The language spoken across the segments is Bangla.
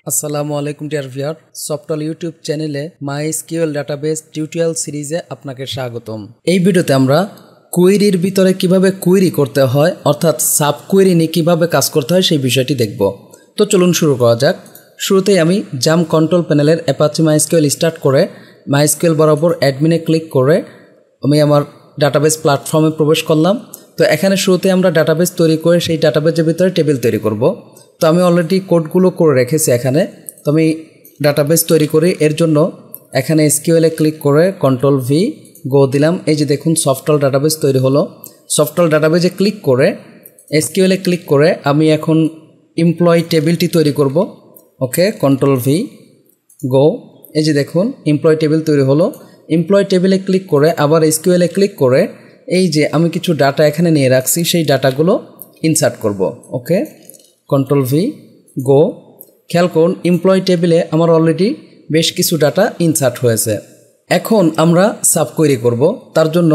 আসসালামু আলাইকুম ডিয়ার ভিউয়ার, সফটওয়্যার ইউটিউব চ্যানেলে মাইএসকিউএল ডাটাবেস টিউটোরিয়াল সিরিজে আপনাকে স্বাগতম। এই ভিডিওতে আমরা কুয়েরির ভিতরে কিভাবে কুয়েরি করতে হয় অর্থাৎ সাব কুয়েরি নিয়ে কীভাবে কাজ করতে হয় সেই বিষয়টি দেখব। তো চলুন শুরু করা যাক। শুরুতেই আমি জাম কন্ট্রোল প্যানেলের অ্যাপাচি মাইএসকিউএল স্টার্ট করে মাইএসকিউএল বরাবর অ্যাডমিনে ক্লিক করে আমি আমার ডাটাবেস প্ল্যাটফর্মে প্রবেশ করলাম। তো এখানে শুরুতে আমরা ডাটাবেস তৈরি করে সেই ডাটাবেসের ভিতরে টেবিল তৈরি করব। তো আমি অলরেডি কোডগুলো করে রেখেছি এখানে। তো আমি ডাটাবেস তৈরি করি, এর জন্য এখানে এসকিউএলে ক্লিক করে কন্ট্রোল ভি গো দিলাম। এই যে দেখুন সফটওয়্যার ডাটাবেস তৈরি হলো। সফটওয়্যার ডাটাবেসে ক্লিক করে এসকিউএলে ক্লিক করে আমি এখন এমপ্লয়ি টেবিলটি তৈরি করব। ওকে, কন্ট্রোল ভি গো। এই যে দেখুন এমপ্লয়ি টেবিল তৈরি হলো। এমপ্লয়ি টেবিলে ক্লিক করে আবার এসকিউএলে ক্লিক করে এই যে আমি কিছু ডাটা এখানে নিয়ে রাখছি সেই ডাটাগুলো ইনসার্ট করব। ওকে, কন্ট্রোল ভি গো। খেয়াল করুন এমপ্লয়ি টেবিলে আমার অলরেডি বেশ কিছু ডাটা ইনসার্ট হয়েছে। এখন আমরা সাব কোয়েরি করব। তার জন্য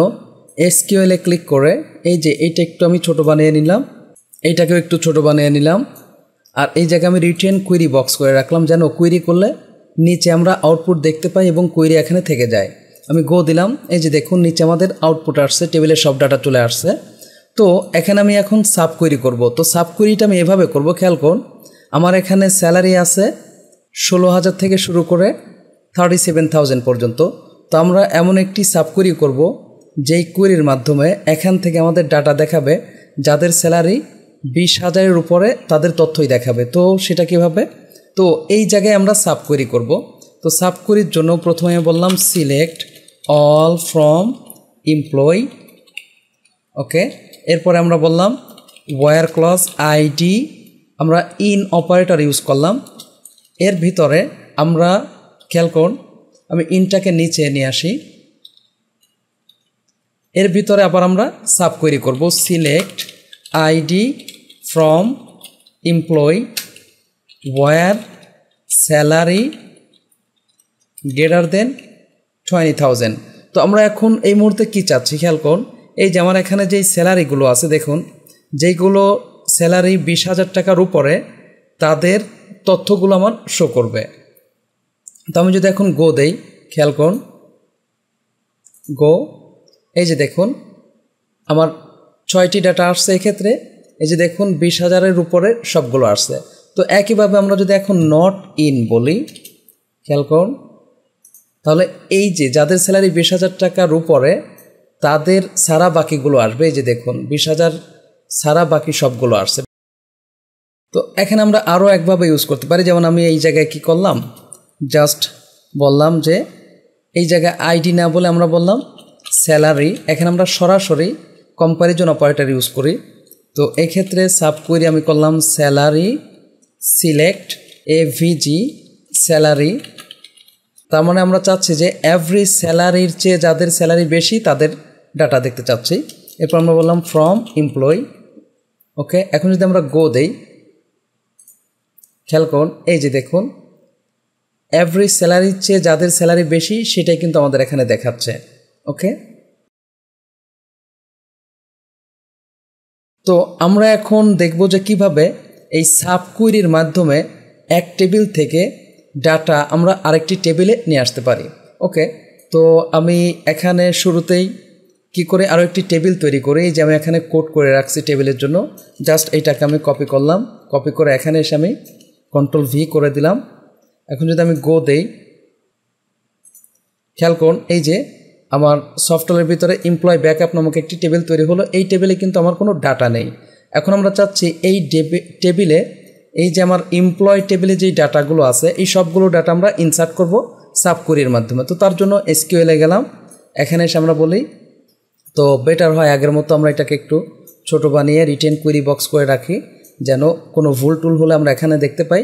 এসকিউএলে ক্লিক করে এই যে এইটা একটু আমি ছোট বানিয়ে নিলাম, এইটাকেও একটু ছোট বানিয়ে নিলাম। আর এই জায়গায় আমি রিটেন কোয়েরি বক্স করে রাখলাম যেন কোয়েরি করলে নিচে আমরা আউটপুট দেখতে পাই এবং কোয়েরি এখানে থেকে যায়। আমি গো দিলাম। এই যে দেখুন নিচে আমাদের আউটপুট আসছে, টেবিলের সব ডাটা চলে আসছে। তো এখানে আমি এখন সাব কোয়েরি করব। তো সাব কোয়েরিটা আমি এভাবে করব। খেয়াল করুন আমার এখানে স্যালারি আছে 16,000 থেকে শুরু করে 37,000 পর্যন্ত। তো আমরা এমন একটি সাব কোয়েরি করব যেই কোয়েরির মাধ্যমে এখান থেকে আমাদের ডাটা দেখাবে যাদের স্যালারি 20,000-এর উপরে তাদের তথ্যই দেখাবে। তো সেটা কিভাবে? তো এই জায়গায় আমরা সাব কোয়েরি করব। তো সাব কোয়েরির জন্য প্রথমে বললাম সিলেক্ট অল ফ্রম এমপ্লয়ি। ওকে, এরপরে আমরা বললাম ওয়্যার ক্লজ আইডি, আমরা ইন অপারেটর ইউজ করলাম। এর ভিতরে আমরা খেয়াল করুন আমি ইনটাকে নিচে নিয়ে আসি। এর ভিতরে আবার আমরা সাব কোয়েরি করব select ID from employee where salary greater than 20,000। তো আমরা এখন এই মুহূর্তে কী চাচ্ছি খেয়াল করুন, এই যে আমার এখানে যেই স্যালারিগুলো আছে দেখুন যেইগুলো স্যালারি 20,000 টাকার উপরে তাদের তথ্যগুলো আমার শো করবে। তো আমি যদি এখন গো দেই, খেয়াল করুন গো, এই যে দেখুন আমার 6টি ডাটা আসছে এক্ষেত্রে। এই যে দেখুন 20,000-এর উপরে সবগুলো আসছে। তো একইভাবে আমরা যদি এখন নট ইন বলি, খেয়াল করুন তাহলে এই যে যাদের স্যালারি 20,000 টাকার উপরে তাদের সারা বাকিগুলো আসবে। এই যে দেখুন 20,000 সারা বাকি সবগুলো আসছে। তো এখানে আমরা আরও একভাবে ইউজ করতে পারি, যেমন আমি এই জায়গায় কি করলাম জাস্ট বললাম যে এই জায়গায় আইডি না বলে আমরা বললাম স্যালারি। এখানে আমরা সরাসরি কম্প্যারিজন অপারেটর ইউজ করি। তো এক্ষেত্রে সাব কোয়েরি আমি করলাম স্যালারি সিলেক্ট এভিজি স্যালারি। তার মানে আমরা চাচ্ছি যে এভরি স্যালারির চেয়ে যাদের স্যালারি বেশি তাদের ডাটা দেখতে চাচ্ছি। এরপর আমরা বললাম ফ্রম এমপ্লয়ি। ওকে, এখন যদি আমরা গো দেই, খেয়াল করুন এই যে দেখুন এভরি স্যালারির চেয়ে যাদের স্যালারি বেশি সেটাই কিন্তু আমাদের এখানে দেখাচ্ছে। ওকে, তো আমরা এখন দেখব যে কিভাবে এই সাব কোয়েরির মাধ্যমে এক টেবিল থেকে ডাটা আমরা আরেকটি টেবিলে নিয়ে আসতে পারি। ওকে, তো আমি এখানে শুরুতেই কি করে আরও একটি টেবিল তৈরি করি, যে আমি এখানে কোড করে রাখছি টেবিলের জন্য। জাস্ট এইটাকে আমি কপি করলাম, কপি করে এখানে এসে আমি কন্ট্রোল ভি করে দিলাম। এখন যদি আমি গো দেই, খেয়াল করুন এই যে আমার সফটওয়্যারের ভিতরে এমপ্লয় ব্যাকআপ নামক একটি টেবিল তৈরি হলো। এই টেবিলে কিন্তু আমার কোনো ডাটা নেই। এখন আমরা চাচ্ছি এই টেবিলে এই যে আমার এমপ্লয় টেবিলে যেই ডাটাগুলো আছে এই সবগুলো ডাটা আমরা ইনসার্ট করব সাব কোয়েরির মাধ্যমে। তো তার জন্য এসকিউএলে গেলাম, এখানে এসে আমরা বলি তো বেটার হয় আগের মতো আমরা এটাকে একটু ছোট বানিয়ে রিটেন কোয়েরি বক্স করে রাখি যেন কোনো ভুল টুল হলে আমরা এখানে দেখতে পাই,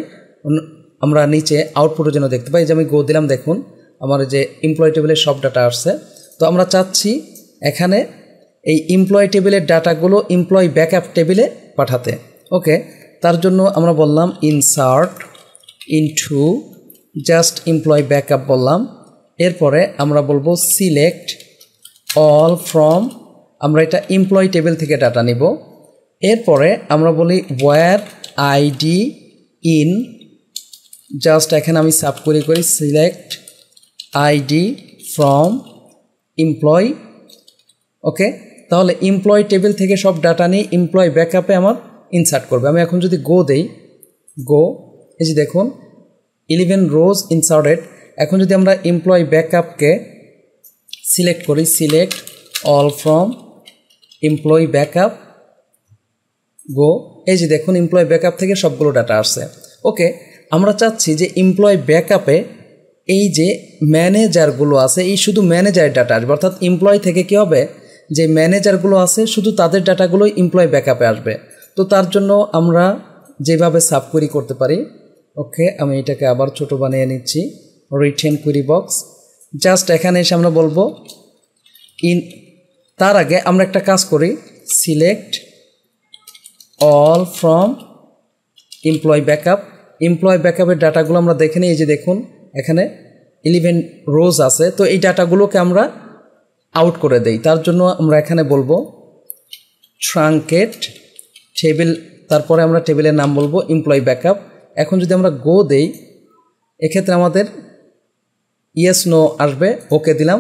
আমরা নিচে আউটপুটও যেন দেখতে পাই। যে আমি গো দিলাম, দেখুন আমার যে এমপ্লয় টেবিলের সব ডাটা আসছে। তো আমরা চাচ্ছি এখানে এই এমপ্লয় টেবিলের ডাটাগুলো এমপ্লয় ব্যাকআপ টেবিলে পাঠাতে। ওকে, তার জন্য আমরা বললাম insert into just employee backup বললাম। এরপরে আমরা বলবো সিলেক্ট অল ফ্রম, আমরা এটা এমপ্লয় টেবিল থেকে ডাটা নিব। এরপরে আমরা বলি ওয়্যার আইডি ইন জাস্ট এখানে আমি সাব কোয়েরি করি সিলেক্ট আইডি ফ্রম এমপ্লয়ি। ওকে, তাহলে এমপ্লয়ি টেবিল থেকে সব ডাটা নিয়ে এমপ্লয়ি ব্যাকআপে আমার ইনসার্ট করবে। আমি এখন যদি গো দেই, গো, এই যে দেখুন 11 রোজ ইনসার্টেড। এখন যদি আমরা এমপ্লয়ি ব্যাকআপকে সিলেক্ট করি, select all from employee backup, go, এই যে দেখুন এমপ্লয়ি ব্যাকআপ থেকে সবগুলো ডাটা আসছে। ওকে, আমরা চাচ্ছি যে এমপ্লয়ি ব্যাকআপে এই যে ম্যানেজারগুলো আছে এই শুধু ম্যানেজারের ডাটা আসবে, অর্থাৎ এমপ্লয়ি থেকে কী হবে যে ম্যানেজারগুলো আছে শুধু তাদের ডাটাগুলোই এমপ্লয়ি ব্যাকআপে আসবে। তো তার জন্য আমরা যেভাবে সাব কোয়েরি করতে পারি, ওকে আমি এটাকে আবার ছোট বানিয়ে নিচ্ছি, রিটেন কোয়েরি বক্স। জাস্ট এখানে এসে আমরা বলবো তার আগে আমরা একটা কাজ করি, select all from employee backup. Employee ব্যাকআপের ডাটাগুলো আমরা দেখে নিই। এই যে দেখুন এখানে 11 রোজ আছে, তো এই ডাটাগুলোকে আমরা আউট করে দেই। তার জন্য আমরা এখানে বলবো ট্রাঙ্কেট টেবিল, তারপরে আমরা টেবিলের নাম বলবো এমপ্লয়ি ব্যাকআপ। এখন যদি আমরা গো দেই, এক্ষেত্রে আমাদের ইয়েস নো আসবে, ওকে দিলাম।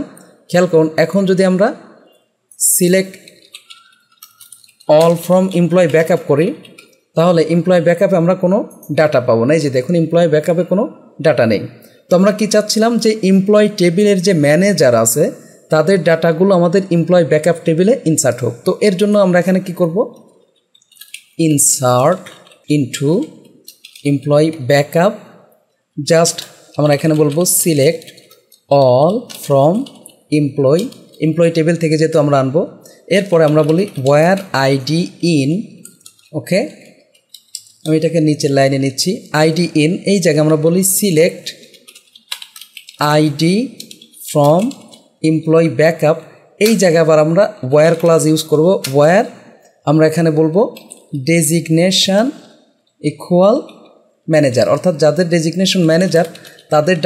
খেয়াল করুন এখন যদি আমরা select all from employee backup করি, তাহলে এমপ্লয়ি ব্যাকআপে আমরা কোনো ডাটা পাবো না। এই যে দেখুন এমপ্লয়ি ব্যাকআপে কোনো ডাটা নেই। তো আমরা কি চাচ্ছিলাম যে এমপ্লয়ি টেবিলের যে ম্যানেজার আছে তাদের ডাটাগুলো আমাদের এমপ্লয়ি ব্যাকআপ টেবিলে ইনসার্ট হোক। তো এর জন্য আমরা এখানে কি করব, insert into employee backup. Just আমরা এখানে বলবো select all from employee table থেকে যেহেতু আমরা আনবো, এরপরে আমরা বলি ওয়্যার আইডি ইন। ওকে, আমি এটাকে নিচের লাইনে নিচ্ছি, আইডি ইন। এই জায়গায় আমরা বলি select ID from employee backup. এই জায়গায় আবার আমরা ওয়্যার ক্লাস ইউজ করব। ওয়্যার আমরা এখানে বলবো ডেজিগনেশন ইকুয়াল ম্যানেজার, অর্থাৎ যাদের ডেজিগনেশন ম্যানেজার তাদের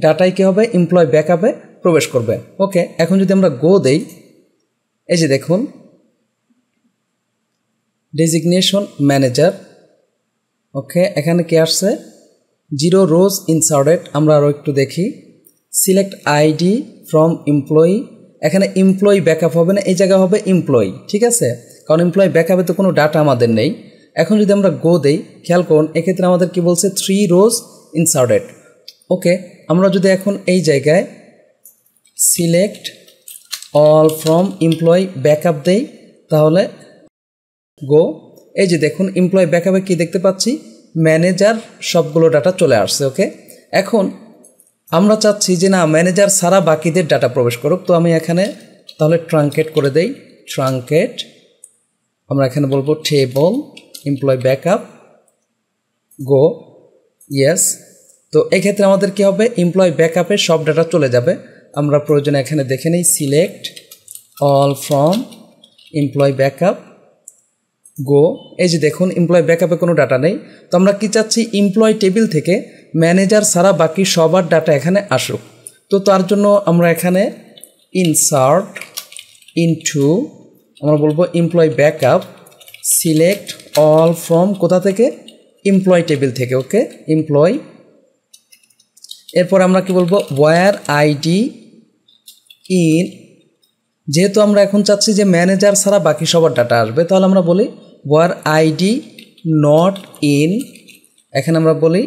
ডাটাই কী হবে এমপ্লয়ি ব্যাকআপে প্রবেশ করবে। ওকে, এখন যদি আমরা গো দেই, এই যে দেখুন ডেজিগনেশন ম্যানেজার। ওকে, এখানে কি আসছে 0 রোজ ইনসার্টেড। আমরা আরও একটু দেখি, সিলেক্ট আইডি ফ্রম এমপ্লয়ি। এখানে এমপ্লয়ি ব্যাকআপ হবে না, এই জায়গা হবে এমপ্লয়ি, ঠিক আছে, কারণ এমপ্লয়ি ব্যাকআপে তো কোনো ডাটা আমাদের নেই। এখন যদি আমরা গো দেই, খেয়াল করুন এক্ষেত্রে আমাদের কি বলছে 3 রোজ ইনসার্টেড। ওকে, আমরা যদি এখন এই জায়গায় select all from employee backup দেই, তাহলে গো, এই যে দেখুন এমপ্লয়ি ব্যাকআপে কি দেখতে পাচ্ছি ম্যানেজার সবগুলো ডাটা চলে আসছে। ওকে, এখন আমরা চাচ্ছি যে না ম্যানেজার ছাড়া বাকিদের ডাটা প্রবেশ করুক। তো আমি এখানে তাহলে ট্রাঙ্কেট করে দেই, ট্রাঙ্কেট, আমরা এখানে বলবো টেবল এমপ্লয়ি ব্যাকআপ, গো, ইয়েস। তো এক্ষেত্রে আমাদের কি হবে এমপ্লয়ি ব্যাকআপে সব ডাটা চলে যাবে। আমরা প্রয়োজনে এখানে দেখে নিই, select all from employee backup, go, এই যে দেখুন এমপ্লয়ি ব্যাকআপে কোনো ডাটা নেই। তো আমরা কি চাচ্ছি এমপ্লয়ি টেবিল থেকে ম্যানেজার ছাড়া বাকি সবার ডাটা এখানে আসুক। তো তার জন্য আমরা এখানে ইনসার্ট ইনটু, আমরা বলবো employee backup, select all from কোথা থেকে এমপ্লয়ি টেবিল থেকে। ওকে, এমপ্লয়ি, এরপর আমরা কি বলবো ওয়্যার আইডি ইন। যেহেতু আমরা এখন চাচ্ছি যে ম্যানেজার ছাড়া বাকি সবার ডাটা আসবে, তাহলে আমরা বলি ওয়্যার আইডি নট ইন। এখানে আমরা বলি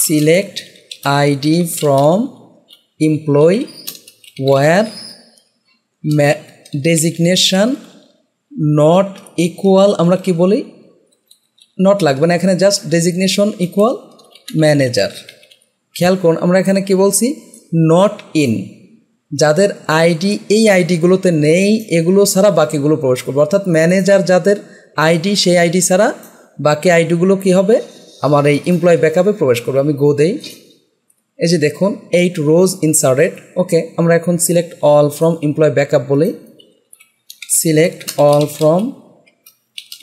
select ID from employee where designation not equal, আমরা কি বলি নট লাগবে না, এখানে জাস্ট ডেজিগনেশন ইকুয়াল ম্যানেজার। খেয়াল করুন আমরা এখানে কি বলছি নট ইন, যাদের আইডি এই আইডিগুলোতে নেই এগুলো ছাড়া বাকিগুলো প্রবেশ করবে, অর্থাৎ ম্যানেজার যাদের আইডি সেই আইডি ছাড়া বাকি আইডিগুলো কি হবে আমার এই এমপ্লয়ি ব্যাকআপে প্রবেশ করবে। আমি গো দেই, এই যে দেখুন 8 রোজ ইনসার্টেড। ওকে, আমরা এখন select all from employee backup বলি, select all from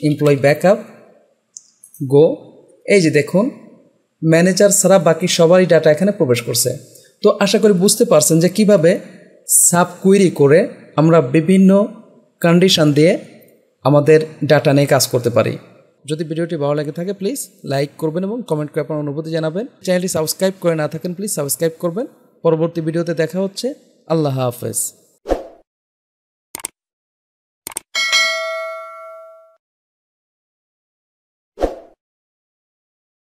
employee backup, go, এই যে দেখুন ম্যানেজার ছাড়া বাকি সবারই ডাটা এখানে প্রবেশ করছে। তো আশা করি বুঝতে পারছেন যে কিভাবে সাব কুয়েরি করে আমরা বিভিন্ন কন্ডিশন দিয়ে আমাদের ডাটা নিয়ে কাজ করতে পারি। যদি ভিডিওটি ভালো লাগে থাকে প্লিজ লাইক করবেন এবং কমেন্ট করে আপনার অনুভূতি জানাবেন। চ্যানেলটি সাবস্ক্রাইব করে না থাকেন প্লিজ সাবস্ক্রাইব করবেন। পরবর্তী ভিডিওতে দেখা হচ্ছে। আল্লাহ হাফেজ।